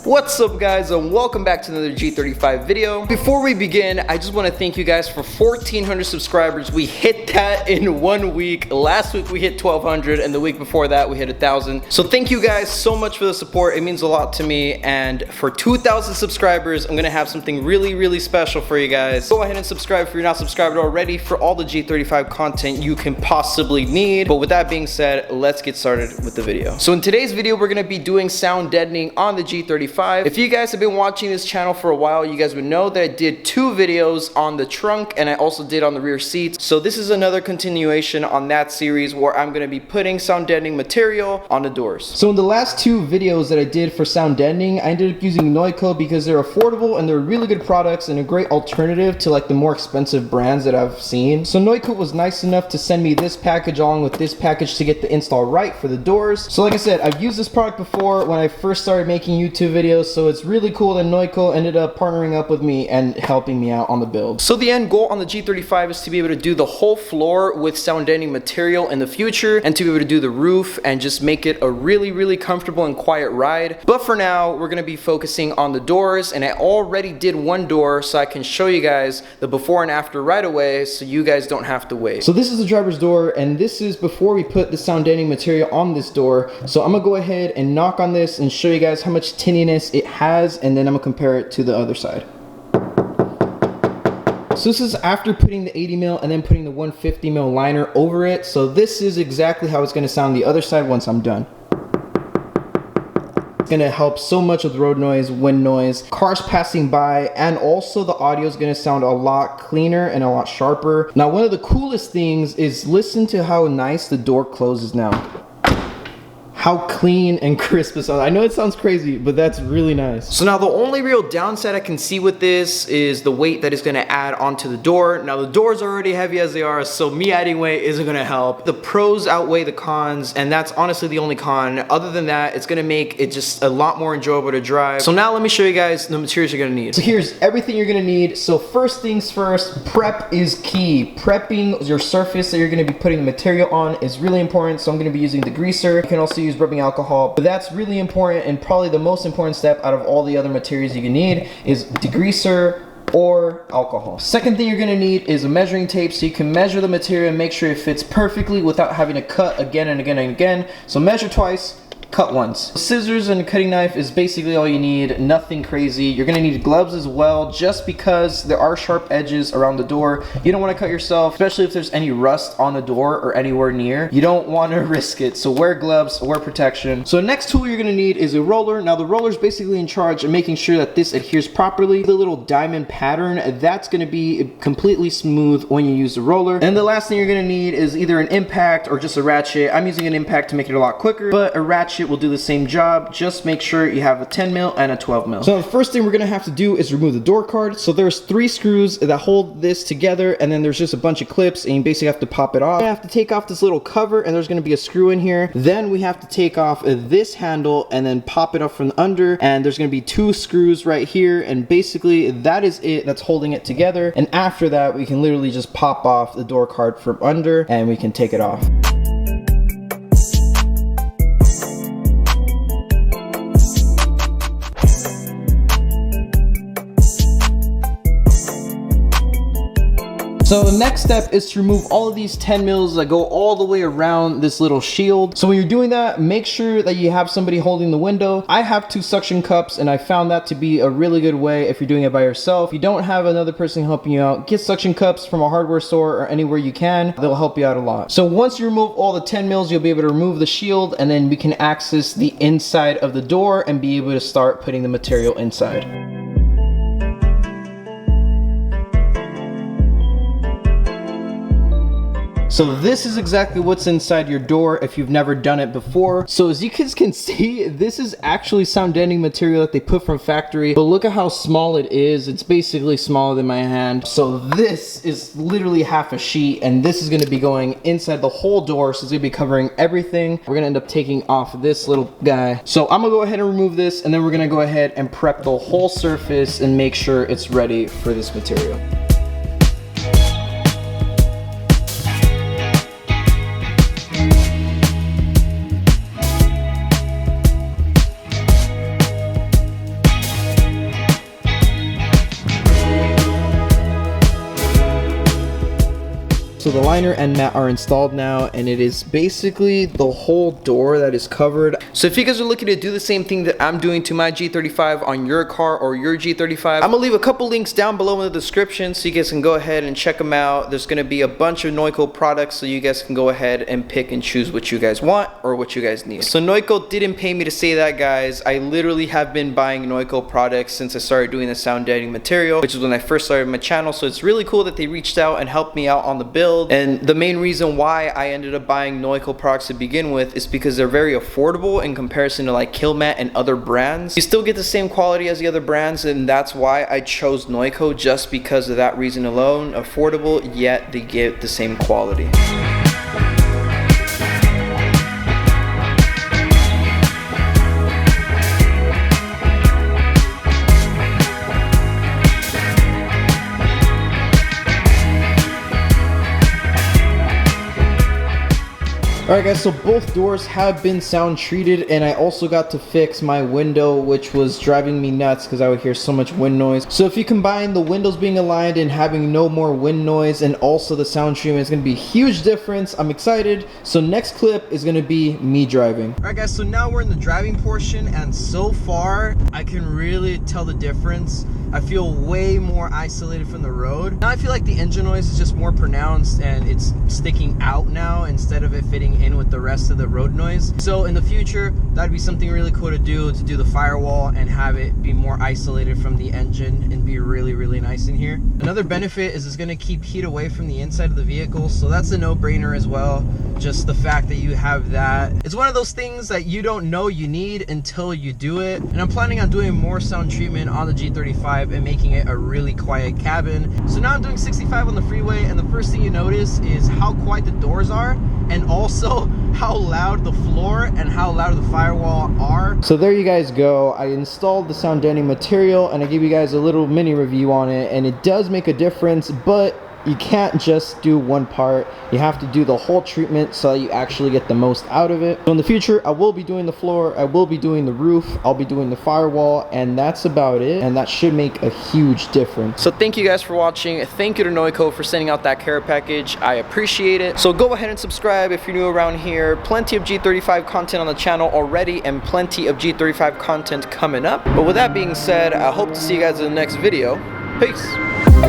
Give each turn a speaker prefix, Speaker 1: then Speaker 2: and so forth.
Speaker 1: What's up guys, and welcome back to another G35 video. Before we begin, I just want to thank you guys for 1,400 subscribers. We hit that in 1 week. Last week we hit 1,200 and the week before that we hit 1,000. So thank you guys so much for the support. It means a lot to me, and for 2,000 subscribers I'm gonna have something really special for you guys. Go ahead and subscribe if you're not subscribed already for all the G35 content you can possibly need. But with that being said, let's get started with the video. So in today's video we're gonna be doing sound deadening on the G35. If you guys have been watching this channel for a while, you guys would know that I did 2 videos on the trunk and I also did on the rear seats. So this is another continuation on that series where I'm going to be putting sound deadening material on the doors. So in the last 2 videos that I did for sound deadening, I ended up using Noico because they're affordable and they're really good products and a great alternative to like the more expensive brands that I've seen. So Noico was nice enough to send me this package along with this package to get the install right for the doors. So like I said, I've used this product before when I first started making YouTube videos, so it's really cool that Noico ended up partnering up with me and helping me out on the build. So the end goal on the G35 is to be able to do the whole floor with sound deadening material in the future, and to be able to do the roof and just make it a really comfortable and quiet ride. But for now we're going to be focusing on the doors, and I already did 1 door so I can show you guys the before and after right away so you guys don't have to wait. So this is the driver's door, and this is before we put the sound deadening material on this door. So I'm gonna go ahead and knock on this and show you guys how much tinniness it has, and then I'm gonna compare it to the other side. So this is after putting the 80 mil and then putting the 150 mil liner over it. So this is exactly how it's gonna sound the other side once I'm done. It's gonna help so much with road noise, wind noise, cars passing by, and also the audio is gonna sound a lot cleaner and a lot sharper. Now one of the coolest things is listen to how nice the door closes now. How clean and crisp it sounds. I know it sounds crazy, but that's really nice. So now the only real downside I can see with this is the weight that it's gonna add onto the door. Now the doors are already heavy as they are, so me adding weight isn't gonna help. The pros outweigh the cons, and that's honestly the only con. Other than that, it's gonna make it just a lot more enjoyable to drive. So now let me show you guys the materials you're gonna need. So here's everything you're gonna need. So first things first, prep is key. Prepping your surface that you're gonna be putting the material on is really important. So I'm gonna be using degreaser. You can also use rubbing alcohol, but that's really important, and probably the most important step out of all the other materials you can need is degreaser or alcohol. Second thing you're gonna need is a measuring tape so you can measure the material and make sure it fits perfectly without having to cut again and again and again. So measure twice, cut once. Scissors and a cutting knife is basically all you need, nothing crazy. You're gonna need gloves as well, just because there are sharp edges around the door. You don't want to cut yourself, especially if there's any rust on the door or anywhere near. You don't want to risk it, so wear gloves, wear protection. So the next tool you're gonna need is a roller. Now the roller is basically in charge of making sure that this adheres properly. The little diamond pattern, that's gonna be completely smooth when you use the roller. And the last thing you're gonna need is either an impact or just a ratchet. I'm using an impact to make it a lot quicker, but a ratchet will do the same job. Just make sure you have a 10 mil and a 12 mil. So the first thing we're gonna have to do is remove the door card. So there's 3 screws that hold this together, and then there's just a bunch of clips, and you basically have to pop it off. You have to take off this little cover, and there's gonna be a screw in here. Then we have to take off this handle and then pop it up from under, and there's gonna be 2 screws right here, and basically that is it that's holding it together. And after that we can literally just pop off the door card from under and we can take it off. So the next step is to remove all of these 10 mils that go all the way around this little shield. So when you're doing that, make sure that you have somebody holding the window. I have 2 suction cups, and I found that to be a really good way if you're doing it by yourself. If you don't have another person helping you out, get suction cups from a hardware store or anywhere you can. They'll help you out a lot. So once you remove all the 10 mils, you'll be able to remove the shield, and then we can access the inside of the door and be able to start putting the material inside. So this is exactly what's inside your door if you've never done it before. So as you guys can see, this is actually sound deadening material that they put from factory, but look at how small it is. It's basically smaller than my hand. So this is literally half a sheet, and this is gonna be going inside the whole door, so it's gonna be covering everything. We're gonna end up taking off this little guy. So I'm gonna go ahead and remove this, and then we're gonna go ahead and prep the whole surface and make sure it's ready for this material. the liner and mat are installed now, and it is basically the whole door that is covered. So if you guys are looking to do the same thing that I'm doing to my G35 on your car or your G35, I'm gonna leave a couple links down below in the description so you guys can go ahead and check them out. There's gonna be a bunch of Noico products, so you guys can go ahead and pick and choose what you guys want or what you guys need. So Noico didn't pay me to say that, guys. I literally have been buying Noico products since I started doing the sound deadening material, which is when I first started my channel. So it's really cool that they reached out and helped me out on the build. And the main reason why I ended up buying Noico products to begin with is because they're very affordable in comparison to like Killmat and other brands. You still get the same quality as the other brands, and that's why I chose Noico, just because of that reason alone. Affordable, yet they give the same quality. Alright guys, so both doors have been sound treated, and I also got to fix my window, which was driving me nuts because I would hear so much wind noise. So if you combine the windows being aligned and having no more wind noise and also the sound treatment, it's going to be a huge difference. I'm excited. So next clip is going to be me driving. Alright guys, so now we're in the driving portion, and so far I can really tell the difference. I feel way more isolated from the road. Now I feel like the engine noise is just more pronounced and it's sticking out now instead of it fitting in with the rest of the road noise. So in the future, that'd be something really cool to do the firewall and have it be more isolated from the engine and be really, really nice in here. Another benefit is it's gonna keep heat away from the inside of the vehicle, so that's a no-brainer as well. Just the fact that you have that. It's one of those things that you don't know you need until you do it. And I'm planning on doing more sound treatment on the G35 and making it a really quiet cabin. So now I'm doing 65 on the freeway, and the first thing you notice is how quiet the doors are, and also how loud the floor and how loud the firewall are. So there you guys go. I installed the sound deadening material and I gave you guys a little mini review on it, and it does make a difference, but you can't just do one part. You have to do the whole treatment so that you actually get the most out of it. So in the future, I will be doing the floor, I will be doing the roof, I'll be doing the firewall, and that's about it. And that should make a huge difference. So thank you guys for watching. Thank you to Noico for sending out that care package. I appreciate it. So go ahead and subscribe if you're new around here. Plenty of G35 content on the channel already, and plenty of G35 content coming up. But with that being said, I hope to see you guys in the next video. Peace.